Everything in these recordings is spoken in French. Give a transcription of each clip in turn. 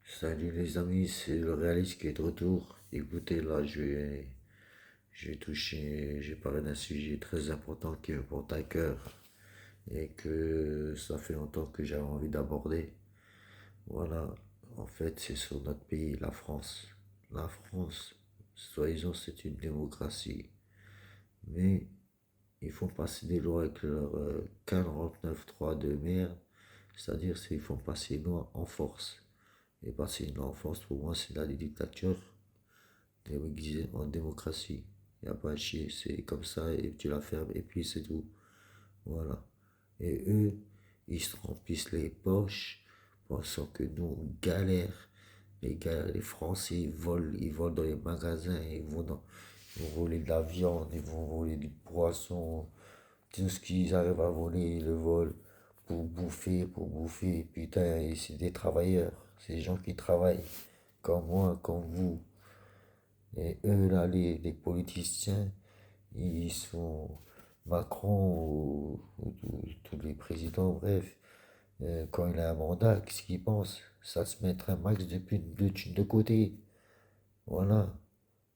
Salut les amis, c'est le réaliste qui est de retour. Écoutez, là, j'ai parlé d'un sujet très important qui me porte à cœur et que ça fait longtemps que j'avais envie d'aborder. Voilà, en fait, c'est sur notre pays, la France. La France, soi-disant, c'est une démocratie, mais ils font passer des lois avec leur 49.3 de merde, c'est-à-dire qu'ils font passer une loi en force. Et passer une loi en force, pour moi, c'est la dictature déguisé en démocratie. Il n'y a pas à chier, c'est comme ça et tu la fermes et puis c'est tout. Voilà. Et eux, ils se remplissent les poches pensant que nous, on galère. Les gars, les Français, ils volent dans les magasins, ils vont voler de la viande, ils vont voler du poisson, tout ce qu'ils arrivent à voler, ils le volent pour bouffer, pour bouffer. Putain, et c'est des travailleurs, c'est des gens qui travaillent, comme moi, comme vous. Et eux, là, les politiciens, ils sont Macron ou tous les présidents, bref, quand il a un mandat, qu'est-ce qu'il pense? Ça se mettre un max de thunes de côté. Voilà.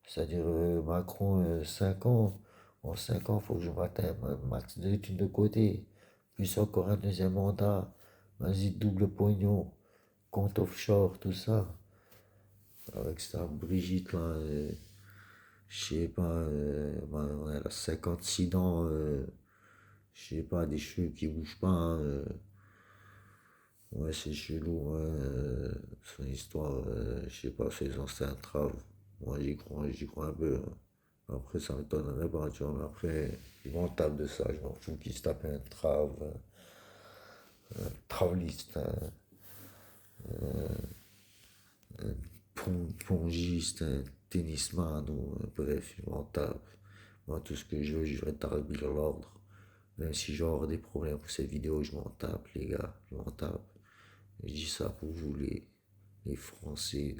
C'est-à-dire, Macron, 5 ans. En 5 ans, il faut que je mette un max de thunes de côté. Puis encore un deuxième mandat. Vas-y, double pognon. Compte offshore, tout ça. Avec ça, Brigitte, là. Je sais pas, elle a 56 ans, je sais pas, des cheveux qui bougent pas, hein, ouais, c'est chelou, hein, son histoire, je sais pas, ses anciens traves, moi j'y crois un peu, hein. Après, ça m'étonnerait pas, tu vois, mais après, ils m'en tapent de ça, je m'en fous qu'ils se tapent un trave, un traveliste, un pongiste, un tennisman, ou bref, ils m'en tapent. Moi, tout ce que je veux établir l'ordre. Même si j'aurai des problèmes pour cette vidéo, je m'en tape, les gars, je m'en tape. Je dis ça pour vous, les Français,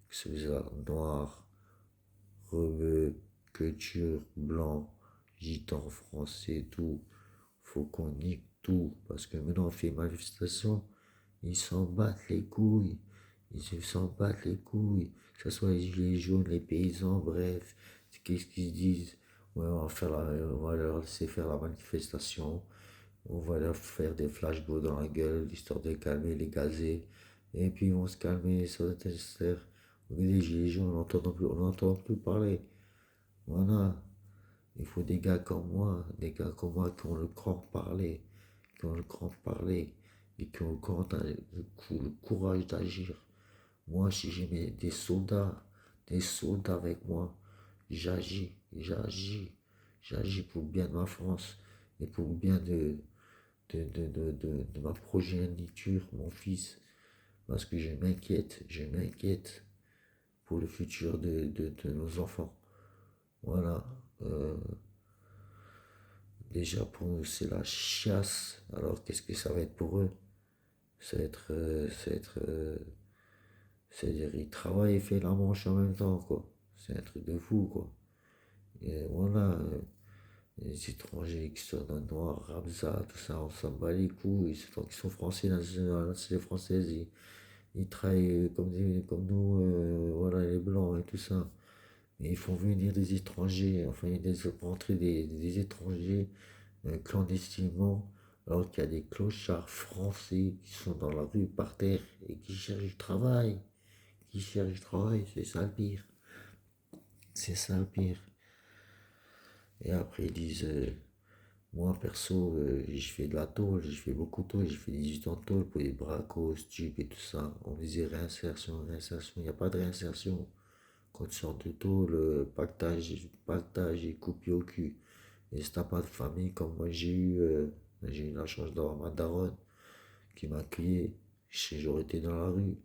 que ce soit noirs, rebeux, culture, blanc, gitans, français, tout. Faut qu'on nique tout. Parce que maintenant, on fait une manifestation, ils s'en battent les couilles. Ils s'en battent les couilles. Que ce soit les gilets jaunes, les paysans, bref. Qu'est-ce qu'ils disent? Ouais, on va leur laisser faire la manifestation. On va leur faire des flashballs dans la gueule, histoire de calmer les gazés. Et puis ils vont se calmer, ça va être nécessaire. Les gilets jaunes, on n'entend plus parler. Voilà. Il faut des gars comme moi, des gars comme moi qui ont le cran de parler, qui ont le cran de parler et qui ont le courage d'agir. Moi, si j'ai des soldats avec moi, j'agis pour le bien de ma France et pour le bien de ma progéniture, mon fils, parce que je m'inquiète pour le futur de nos enfants. Voilà. Euh, Déjà pour nous, c'est la chasse. Alors qu'est-ce que ça va être pour eux? C'est-à-dire, ils travaillent et font la manche en même temps, quoi. C'est un truc de fou, quoi. Et voilà, les étrangers qui sont dans le noir, Ramza, tout ça, on s'en bat les couilles. Tant qu'ils sont français, dans la nationalité française, ils travaillent comme nous, voilà, les blancs et tout ça. Mais ils font venir des étrangers, enfin, ils font rentrer des étrangers clandestinement, alors qu'il y a des clochards français qui sont dans la rue par terre et qui cherchent du travail. Qui cherchent du travail, c'est ça le pire. C'est ça le pire. Et après, ils disent, moi perso, je fais de la tôle, je fais beaucoup de tôle, j'ai fait 18 ans de tôle pour les bracos, stupes et tout ça. On disait réinsertion, réinsertion, il n'y a pas de réinsertion. Quand tu sors de tôle, pactage et coupé au cul. Et si t'as pas de famille comme moi j'ai eu la chance d'avoir ma daronne qui m'a crié. J'aurais été dans la rue.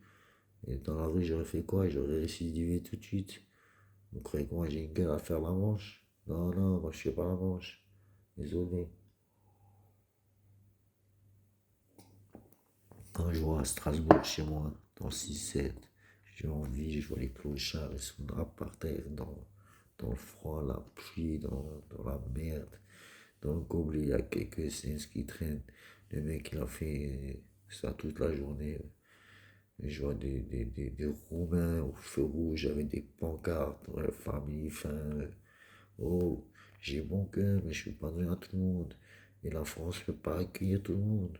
Et dans la rue, j'aurais fait quoi? J'aurais récidivé tout de suite. Vous croyez que moi j'ai une gueule à faire la manche? Non, non, moi je fais pas la manche. Désolé. Quand je vois à Strasbourg chez moi, dans le 6-7, j'ai envie, je vois les clochards, ils sont là par terre, dans le froid, la pluie, dans la merde. Dans le gobelet, il y a quelques sens qui traînent. Le mec, il a fait ça toute la journée. Et je vois des Roumains au feu rouge avec des pancartes, ouais, famille, fin. Oh, j'ai bon cœur, mais je suis pas donné à tout le monde. Et la France ne peut pas accueillir tout le monde.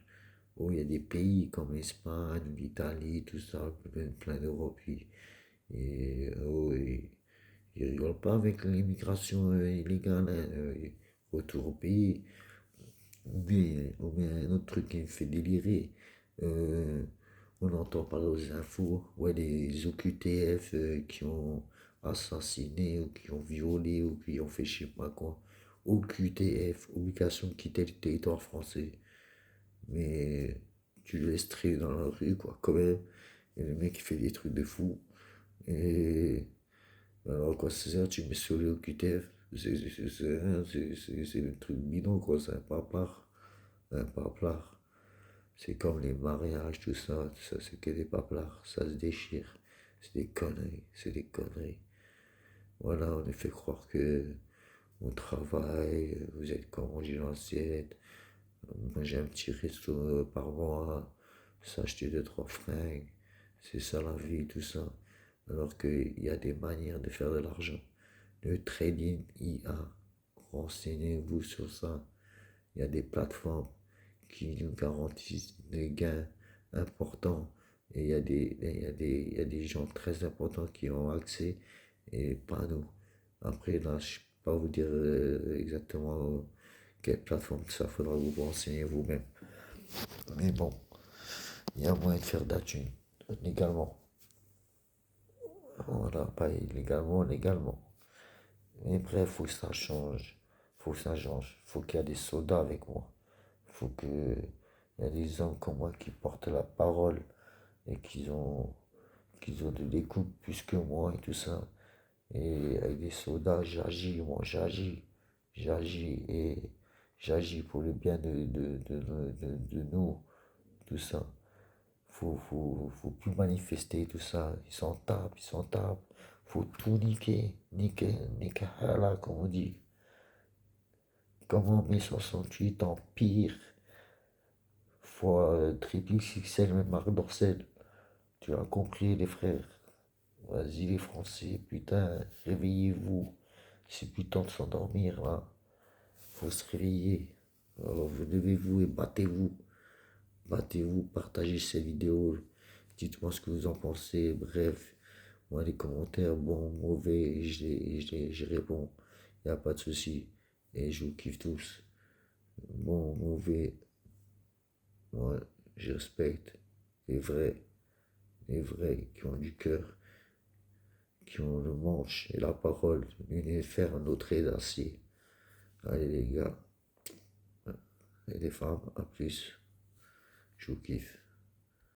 Oh, il y a des pays comme l'Espagne, l'Italie, tout ça, plein d'Europe. Et ils rigolent pas avec l'immigration illégale, hein. Retour au pays. Ou bien un autre truc qui me fait délirer. euh, on entend parler aux infos, ouais, les OQTF qui ont assassiné ou qui ont violé ou qui ont fait je sais pas quoi. OQTF, obligation de quitter le territoire français. Mais tu le laisses traîner dans la rue, quoi, quand même. Et le mec, il fait des trucs de fou. Et alors, quoi, c'est ça, tu mets sur le OQTF. C'est le truc bidon, quoi, c'est un papard. Un paplard. C'est comme les mariages, tout ça, c'est que des paplards. Ça se déchire. C'est des conneries, c'est des conneries. Voilà, on nous fait croire que on travaille, vous êtes comme on dit dans l'assiette. Moi, j'ai un petit resto par mois, s'acheter deux, trois fringues. C'est ça la vie, tout ça. Alors qu'il y a des manières de faire de l'argent. Le trading IA, renseignez-vous sur ça. Il y a des plateformes qui nous garantissent des gains importants. Et il y a des gens très importants qui ont accès et pas nous. Après, là, je ne peux pas vous dire exactement quelle plateforme ça faudra vous renseigner vous-même. Mais bon, il y a moyen de faire de la thune, légalement. Voilà, pas illégalement, légalement. Mais bref, faut que ça change. Faut que ça change. Faut qu'il y ait des soldats avec moi. Faut que il y a des hommes comme moi qui portent la parole et qui ont de l'écoute plus que moi et tout ça. Et avec des soldats, j'agis, moi, j'agis et j'agis pour le bien de nous, tout ça. Faut plus manifester, tout ça. Ils s'en tapent, ils s'en tapent. Faut tout niquer, là, comme on dit. Comme en mai 68, en pire, fois triple XXL, même Marc Dorcel. Tu as compris, les frères. Vas-y, les Français, putain, réveillez-vous. C'est plus temps de s'endormir, là. Faut se réveiller. Alors, vous levez-vous et battez-vous. Battez-vous, partagez cette vidéo. Dites-moi ce que vous en pensez. Bref, moi, les commentaires, bon, mauvais, je réponds. Il n'y a pas de souci. Et je vous kiffe tous. Bon, mauvais, moi, je respecte les vrais qui ont du cœur, qui ont le manche et la parole. L'une est fer, l'autre est d'acier. Allez, les gars, et les femmes, à plus. Je vous kiffe.